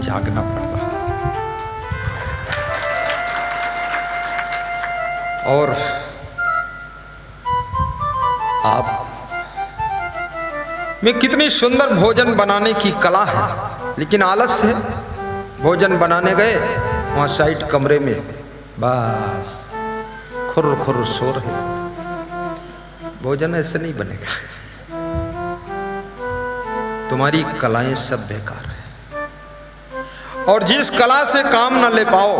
जागना पड़ रहा है। और आप में कितनी सुंदर भोजन बनाने की कला है, लेकिन आलस है। भोजन बनाने गए, वहां साइड कमरे में बस खुर खुर शोर है। भोजन ऐसे नहीं बनेगा। तुम्हारी कलाएं सब बेकार है। और जिस कला से काम न ले पाओ,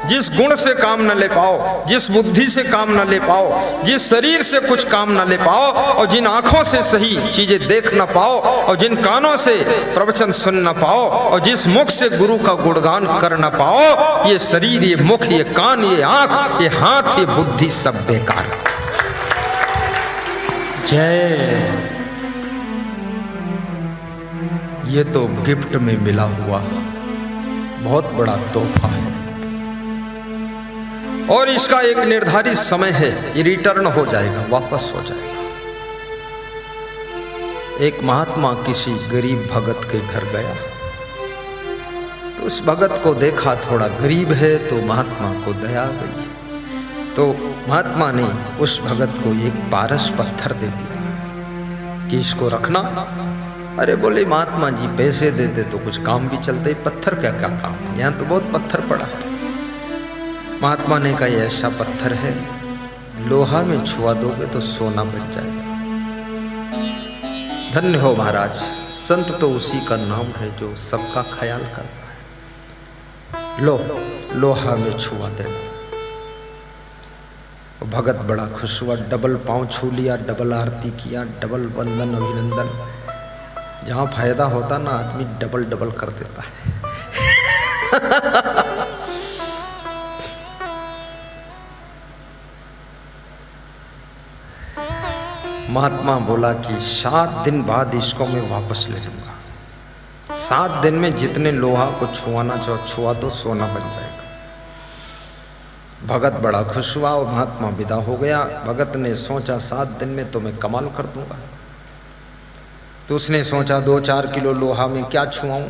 जिस गुण से काम न ले पाओ, जिस बुद्धि से काम न ले पाओ, जिस शरीर से कुछ काम न ले पाओ, और जिन आंखों से सही चीजें देख न पाओ, और जिन कानों से प्रवचन सुन न पाओ, और जिस मुख से गुरु का गुणगान कर न पाओ, ये शरीर, ये मुख, ये कान, ये आंख, ये हाथ, ये बुद्धि सब बेकार। जय। ये तो गिफ्ट में मिला हुआ बहुत बड़ा तोहफा है, और इसका एक निर्धारित समय है। ये रिटर्न हो जाएगा, वापस हो जाएगा। एक महात्मा किसी गरीब भगत के घर गया, तो उस भगत को देखा थोड़ा गरीब है, तो महात्मा को दया आ गई। तो महात्मा ने उस भगत को एक पारस पत्थर दे दिया कि इसको रखना। अरे बोले महात्मा जी पैसे देते तो कुछ काम भी चलते, पत्थर क्या क्या काम है, यहाँ तो बहुत पत्थर पड़ा है। महात्मा ने कहा ऐसा पत्थर है, लोहा में छुआ दोगे तो सोना बच जाएगा। धन्य हो महाराज, संत तो उसी का नाम है जो सबका ख्याल करता है। लो, लोहा में छुआ देना। भगत बड़ा खुश हुआ, डबल पांव छू लिया, डबल आरती किया, डबल वंदन अभिनंदन। जहां फायदा होता ना, आदमी डबल डबल कर देता है। महात्मा बोला कि 7 दिन बाद इसको मैं वापस ले लूंगा। 7 दिन में जितने लोहा को छुआना चाहो छुआ दो, सोना बन जाएगा। भगत बड़ा खुश हुआ और महात्मा विदा हो गया। भगत ने सोचा 7 दिन में तो मैं कमाल कर दूंगा। तो उसने सोचा 2-4 किलो लोहा में क्या छुआऊं,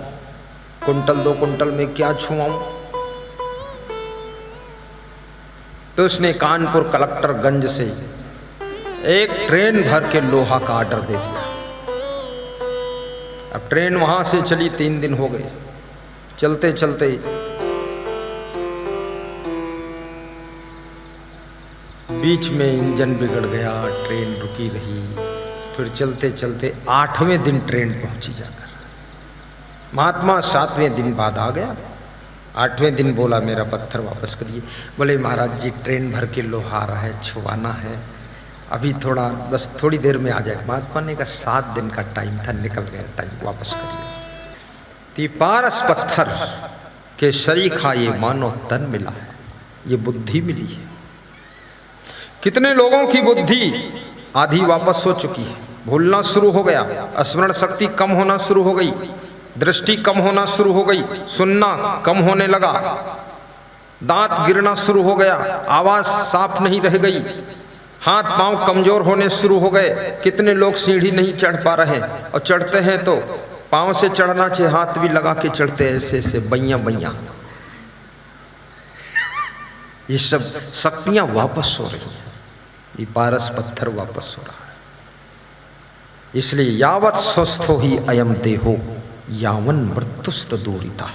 कुंटल 2 कुंटल में क्या छुआऊं। तो उसने कानपुर कलेक्टरगंज से एक ट्रेन भर के लोहा का ऑर्डर दे दिया। अब ट्रेन वहां से चली, 3 दिन हो गए। चलते चलते बीच में इंजन बिगड़ गया, ट्रेन रुकी रही। फिर चलते चलते 8वें दिन ट्रेन पहुंची जाकर। महात्मा 7वें दिन बाद आ गया। 8वें दिन बोला मेरा पत्थर वापस करिए। बोले महाराज जी ट्रेन भर के लोहा आ रहा है, छुआना है, अभी थोड़ा बस थोड़ी देर में आ जाएगा। महात्मा ने कहा 7 दिन का टाइम था, निकल गया टाइम, वापस करिए। पारस पत्थर के शरीखा ये मानो तन मिला है, ये बुद्धि मिली है। कितने लोगों की बुद्धि आधी वापस हो चुकी है, भूलना शुरू हो गया, स्मरण शक्ति कम होना शुरू हो गई, दृष्टि कम होना शुरू हो गई, सुनना कम होने लगा, दांत गिरना शुरू हो गया, आवाज साफ नहीं रह गई, हाथ पांव कमजोर होने शुरू हो गए। कितने लोग सीढ़ी नहीं चढ़ पा रहे, और चढ़ते हैं तो पांव से चढ़ना चाहिए, हाथ भी लगा के चढ़ते ऐसे ऐसे बैया बैया। ये सब शक्तियां वापस हो रही हैं, ये पारस पत्थर वापस हो रहा है। इसलिए यावत स्वस्थो ही अयम देहो यावन मृत्युस्त दूरिता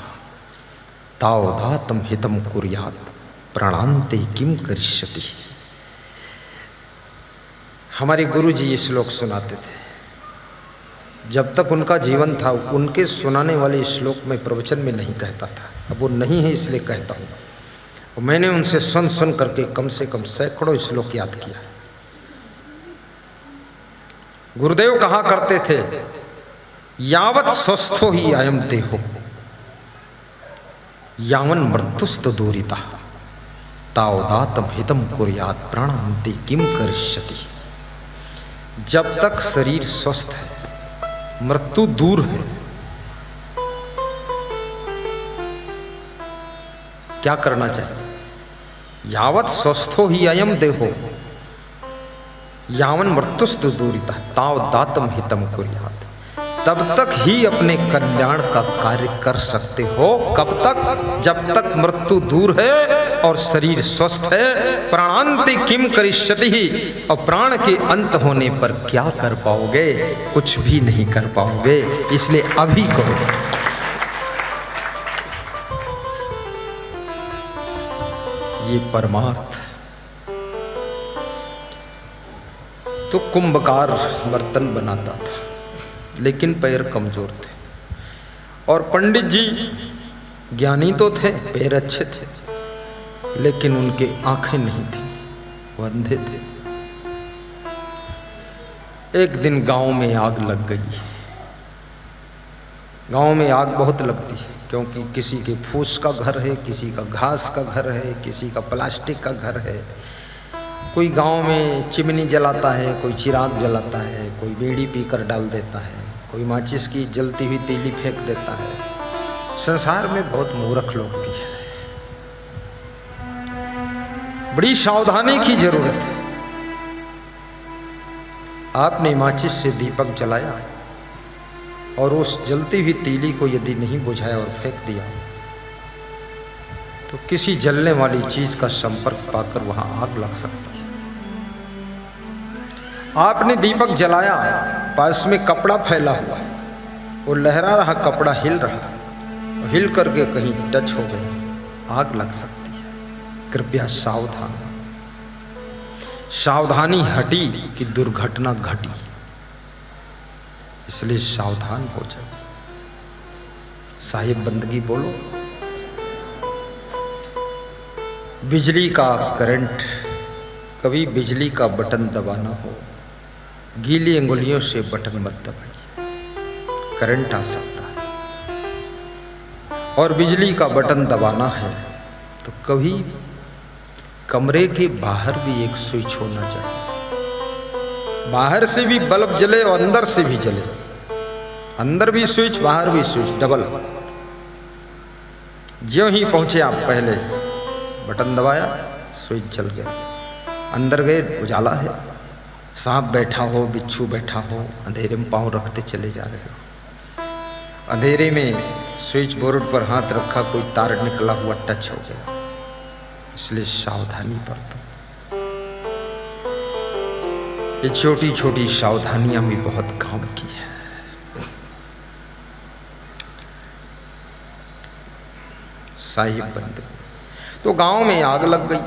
तावदातम हितम कुर्यात प्राणांते किम करिष्यति। हमारे गुरु जी ये श्लोक सुनाते थे। जब तक उनका जीवन था उनके सुनाने वाले श्लोक में प्रवचन में नहीं कहता था, अब वो नहीं है इसलिए कहता हूँ। मैंने उनसे सुन सुन करके कम से कम सैकड़ों श्लोक याद किया। गुरुदेव कहा करते थे यावत स्वस्थो ही अयम देहो यावन मृत्युस्त दूरिता तावदातम हितम कुर्यात प्राणांते किम करिष्यति। जब तक शरीर स्वस्थ है, मृत्यु दूर है, क्या करना चाहिए? यावत स्वस्थो ही अयम देहो यावन मृत्युस्त दूरिता तावदातम हितम कुर्यात। तब तक ही अपने कल्याण का कार्य कर सकते हो। कब तक? जब तक मृत्यु दूर है और शरीर स्वस्थ है। प्राणांते किम करिष्यति, और प्राण के अंत होने पर क्या कर पाओगे? कुछ भी नहीं कर पाओगे। इसलिए अभी करो। ये परमार्थ। तो कुंभकार बर्तन बनाता था, लेकिन पैर कमजोर थे। और पंडित जी ज्ञानी तो थे, पैर अच्छे थे, लेकिन उनके आंखें नहीं थी, वो अंधे थे। एक दिन गांव में आग लग गई। गांव में आग बहुत लगती है, क्योंकि किसी के फूस का घर है, किसी का घास का घर है, किसी का प्लास्टिक का घर है। कोई गांव में चिमनी जलाता है, कोई चिराग जलाता है, कोई बीड़ी पीकर डाल देता है, कोई माचिस की जलती हुई तीली फेंक देता है। संसार में बहुत मूर्ख लोग भी हैं। बड़ी सावधानी की जरूरत है। आपने माचिस से दीपक जलाया और उस जलती हुई तीली को यदि नहीं बुझाया और फेंक दिया, तो किसी जलने वाली चीज का संपर्क पाकर वहां आग लग सकती है। आपने दीपक जलाया, पास में कपड़ा फैला हुआ, वो लहरा रहा कपड़ा हिल रहा, और हिल करके कहीं टच हो गया, आग लग सकती है। कृपया सावधान। सावधानी हटी कि दुर्घटना घटी, इसलिए सावधान हो जाए। साहिब बंदगी बोलो। बिजली का करंट, कभी बिजली का बटन दबाना हो, गीली अंगुलियों से बटन मत दबाइए, करंट आ सकता है। और बिजली का बटन दबाना है तो कभी कमरे के बाहर भी एक स्विच होना चाहिए। बाहर से भी बल्ब जले और अंदर से भी जले, अंदर भी स्विच बाहर भी स्विच, डबल। ज्यों ही पहुंचे आप, पहले बटन दबाया, स्विच जल गया। अंदर गए, उजाला है। सांप बैठा हो, बिच्छू बैठा हो, अंधेरे में पांव रखते चले जा रहे हो। अंधेरे में स्विच बोर्ड पर हाथ रखा, कोई तार निकला हुआ टच हो गया, इसलिए सावधानी बरतो। ये छोटी छोटी सावधानियां भी बहुत काम की है। साहिब बंद। तो गांव में आग लग गई।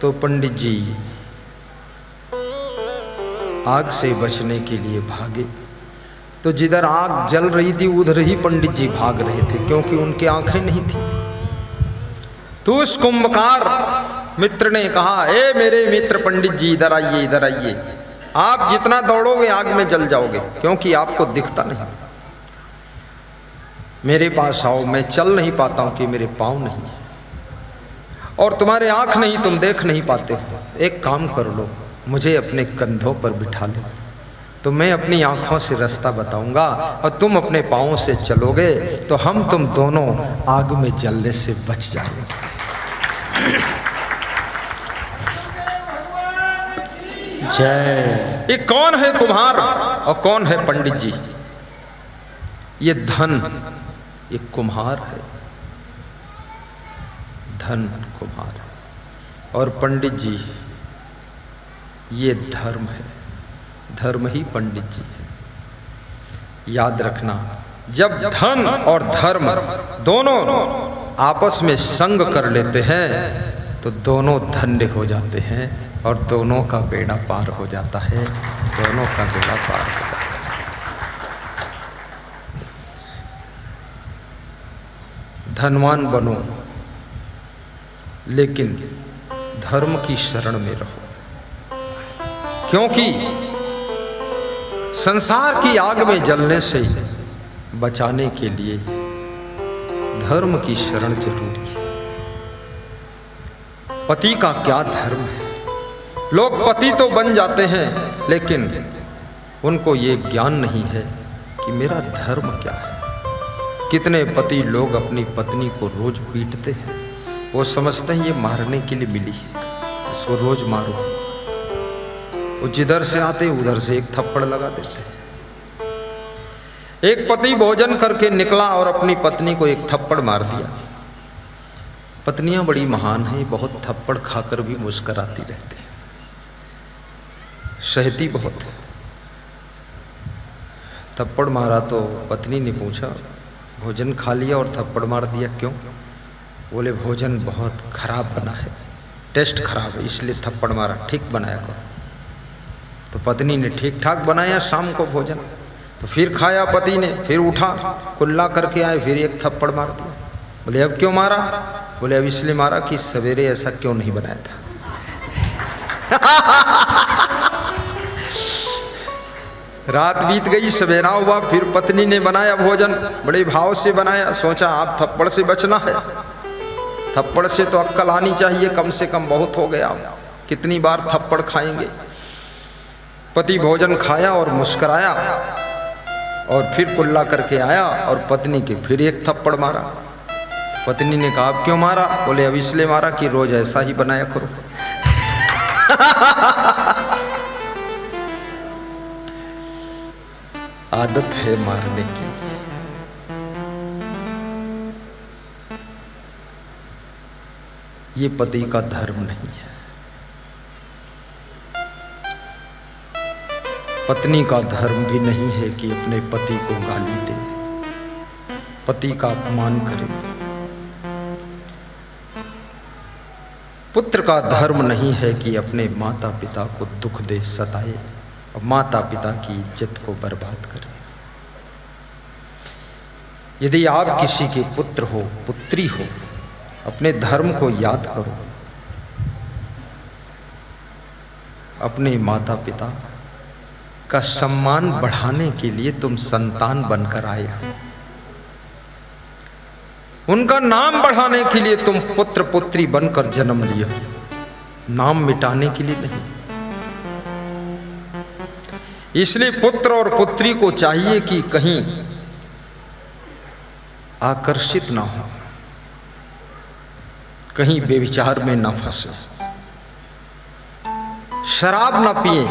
तो पंडित जी आग से बचने के लिए भागे। तो जिधर आग जल रही थी उधर ही पंडित जी भाग रहे थे, क्योंकि उनकी आंखें नहीं थी। तो उस कुंभकार मित्र ने कहा, ए मेरे मित्र पंडित जी, इधर आइए, इधर आइए। आप जितना दौड़ोगे आग में जल जाओगे, क्योंकि आपको दिखता नहीं। मेरे पास आओ, मैं चल नहीं पाता हूं कि मेरे पाँव नहीं है, और तुम्हारे आंख नहीं, तुम देख नहीं पाते हो। एक काम कर लो, मुझे अपने कंधों पर बिठा लो, तो मैं अपनी आंखों से रास्ता बताऊंगा और तुम अपने पाँवों से चलोगे, तो हम तुम दोनों आग में जलने से बच जाएंगे। जय। ये कौन है कुम्हार और कौन है पंडित जी? ये धन, ये कुम्हार है। धन कुम्हार है, और पंडित जी ये धर्म है। धर्म ही पंडित जी है। याद रखना, जब धन और धर्म दोनों आपस में संग कर लेते हैं तो दोनों धन्य हो जाते हैं और दोनों का बेड़ा पार हो जाता है। दोनों का बेड़ा पार हो जाता है। धनवान बनो, लेकिन धर्म की शरण में रहो, क्योंकि संसार की आग में जलने से बचाने के लिए धर्म की शरण जरूरी है। पति का क्या धर्म है? लोग पति तो बन जाते हैं, लेकिन उनको ये ज्ञान नहीं है कि मेरा धर्म क्या है। कितने पति लोग अपनी पत्नी को रोज पीटते हैं, वो समझते हैं ये मारने के लिए मिली है, इसको रोज मारो। वो जिधर से आते उधर से एक थप्पड़ लगा देते। एक पति भोजन करके निकला और अपनी पत्नी को एक थप्पड़ मार दिया। पत्नियां बड़ी महान हैं, बहुत थप्पड़ खाकर भी मुस्कुराती रहती, सहती बहुत है। थप्पड़ मारा तो पत्नी ने पूछा, भोजन खा लिया और थप्पड़ मार दिया क्यों? बोले भोजन बहुत खराब बना है, टेस्ट खराब है, इसलिए थप्पड़ मारा, ठीक बनाया करो। तो पत्नी ने ठीक ठाक बनाया शाम को भोजन, तो फिर खाया पति ने, फिर उठा कुल्ला करके आए, फिर एक थप्पड़ मार दिया। बोले अब क्यों मारा? बोले अब इसलिए मारा कि सवेरे ऐसा क्यों नहीं बनाया था। रात बीत गई, सवेरा हुआ, फिर पत्नी ने बनाया भोजन, बड़े भाव से बनाया, सोचा आप थप्पड़ से बचना है, थप्पड़ से तो अक्ल आनी चाहिए कम से कम, बहुत हो गया, कितनी बार थप्पड़ खाएंगे। पति भोजन खाया और मुस्कुराया और फिर कुल्ला करके आया और पत्नी के फिर एक थप्पड़ मारा। पत्नी ने कहा अब क्यों मारा? बोले अब इसलिए मारा कि रोज ऐसा ही बनाया करो। आदत है मारने की। ये पति का धर्म नहीं है। पत्नी का धर्म भी नहीं है कि अपने पति को गाली दे, पति का अपमान करे। पुत्र का धर्म नहीं है कि अपने माता पिता को दुख दे, सताए और माता पिता की इज्जत को बर्बाद करे। यदि आप किसी के पुत्र हो, पुत्री हो, अपने धर्म को याद करो। अपने माता पिता का सम्मान बढ़ाने के लिए तुम संतान बनकर आए हो, उनका नाम बढ़ाने के लिए तुम पुत्र पुत्री बनकर जन्म लिए हो, नाम मिटाने के लिए नहीं। इसलिए पुत्र और पुत्री को चाहिए कि कहीं आकर्षित ना हो, कहीं बेविचार में ना फंसे, शराब ना पिए,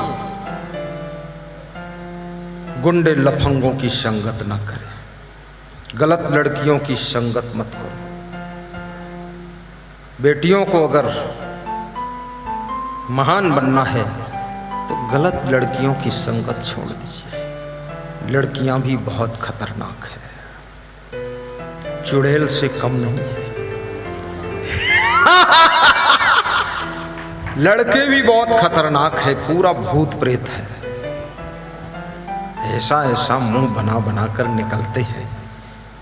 गुंडे लफंगों की संगत ना करें, गलत लड़कियों की संगत मत करो। बेटियों को अगर महान बनना है तो गलत लड़कियों की संगत छोड़ दीजिए। लड़कियां भी बहुत खतरनाक है, चुड़ैल से कम नहीं है। लड़के भी बहुत खतरनाक है, पूरा भूत प्रेत है। ऐसा ऐसा मुंह बना बना कर निकलते हैं,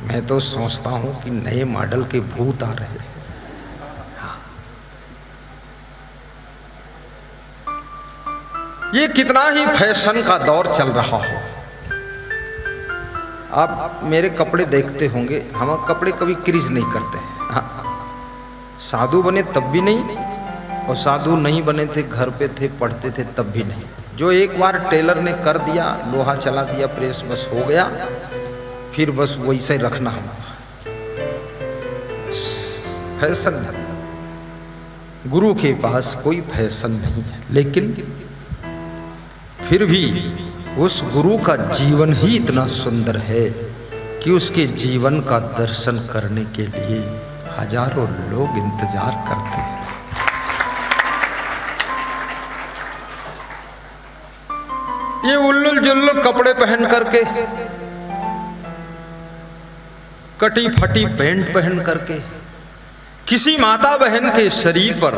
मैं तो सोचता हूं कि नए मॉडल के भूत आ रहे हैं। हाँ। ये कितना ही फैशन का दौर चल रहा हो। आप मेरे कपड़े देखते होंगे, हम कपड़े कभी क्रीज नहीं करते। हाँ। साधु बने तब भी नहीं, और साधु नहीं बने थे, घर पे थे, पढ़ते थे तब भी नहीं। जो एक बार टेलर ने कर दिया, लोहा चला दिया प्रेस, बस हो गया, फिर बस वैसे ही रखना है। फैशन, गुरु के पास कोई फैशन नहीं है, लेकिन फिर भी उस गुरु का जीवन ही इतना सुंदर है कि उसके जीवन का दर्शन करने के लिए हजारों लोग इंतजार करते हैं। ये उल्लुल जुल्लुल कपड़े पहन करके, कटी फटी पैंट पहन करके, किसी माता बहन के शरीर पर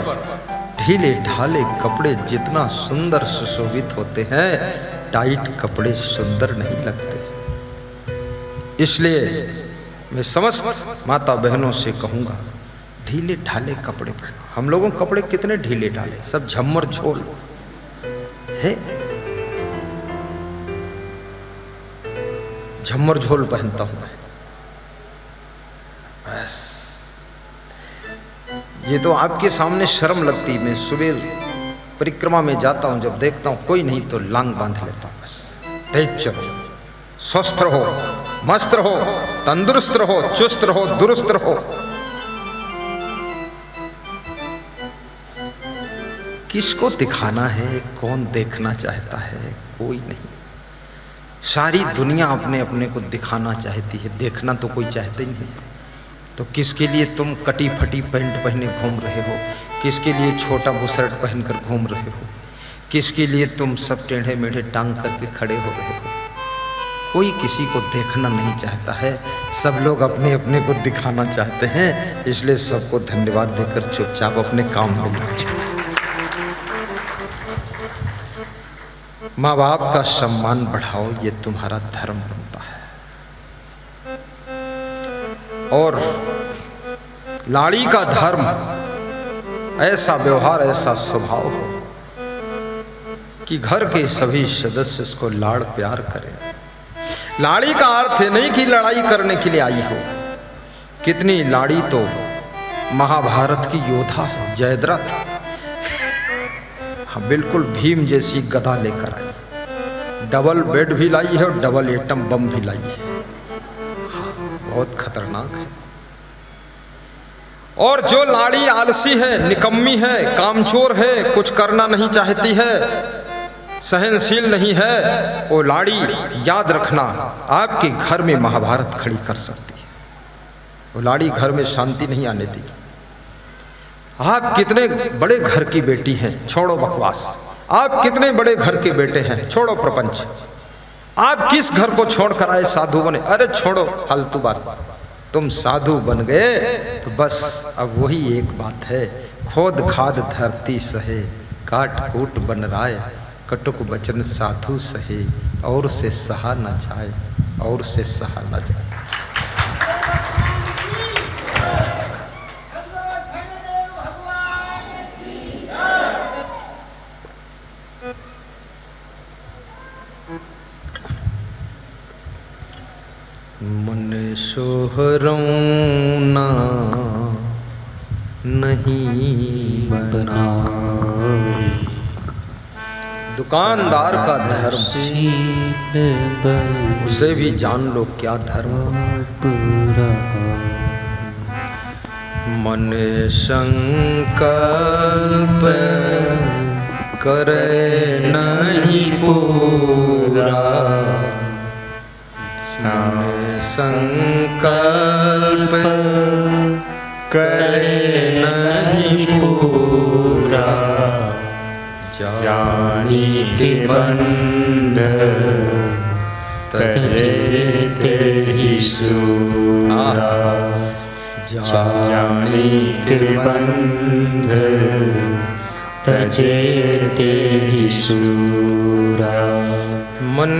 ढीले ढाले कपड़े जितना सुंदर सुशोभित होते हैं, टाइट कपड़े सुंदर नहीं लगते। इसलिए मैं समस्त माता बहनों से कहूंगा, ढीले ढाले कपड़े पहनो। हम लोगों के कपड़े कितने ढीले ढाले, सब झम्मर झोल है, झम्मर झोल पहनता हूं मैं। बस ये तो आपके सामने शर्म लगती। मैं सुबह परिक्रमा में जाता हूं, जब देखता हूं कोई नहीं तो लांग बांध लेता हूं। बस तेज चलो, स्वस्थ रहो, मस्त रहो, तंदुरुस्त रहो, चुस्त रहो, दुरुस्त रहो। किसको दिखाना है, कौन देखना चाहता है? कोई नहीं। सारी दुनिया अपने अपने को दिखाना चाहती है, देखना तो कोई चाहता ही नहीं। तो किसके लिए तुम कटी फटी पैंट पहने घूम रहे हो? किसके लिए छोटा बुशर्ट पहनकर घूम रहे हो? किसके लिए तुम सब टेढ़े मेढ़े टांग करके खड़े हो रहे हो? कोई किसी को देखना नहीं चाहता है, सब लोग अपने अपने को दिखाना चाहते हैं। इसलिए सबको धन्यवाद देकर चुपचाप अपने काम में लग जाओ। माँ बाप का सम्मान बढ़ाओ, ये तुम्हारा धर्म बनता है। और लाड़ी का धर्म ऐसा व्यवहार, ऐसा स्वभाव हो कि घर के सभी सदस्य इसको लाड़ प्यार करें। लाड़ी का अर्थ है नहीं कि लड़ाई करने के लिए आई हो। कितनी लाड़ी तो महाभारत की योद्धा है, जयद्रथ। हाँ, बिल्कुल भीम जैसी गदा लेकर आई, डबल बेड भी लाई है और डबल एटम बम भी लाई है। हाँ, बहुत खतरनाक है। और जो लाड़ी आलसी है, निकम्मी है, कामचोर है, कुछ करना नहीं चाहती है, सहनशील नहीं है, वो लाड़ी याद रखना आपके घर में महाभारत खड़ी कर सकती है। वो लाड़ी घर में शांति नहीं आने देगी। आप कितने बड़े घर की बेटी हैं, छोड़ो बकवास। आप कितने बड़े घर के बेटे हैं, छोड़ो प्रपंच। आप किस घर को छोड़कर आए साधु बने? अरे छोड़ो फालतू बात। तुम साधु बन गए तो बस अब वही एक बात है, खोद खाद धरती सहे, काट कूट बन राय, कटुक वचन साधु सहे, और से सहा न जाए, और से सहा न जाए। मन सोहरौना नहीं बना, दुकानदार का धर्म उसे भी जान लो क्या धर्म। मन संकल्प करे नहीं पूरा, मन संकल्प करे नहीं पूरा, जानी के बंध तजे तेहि सूरा, जानी के बंध तजे तेहि सूरा।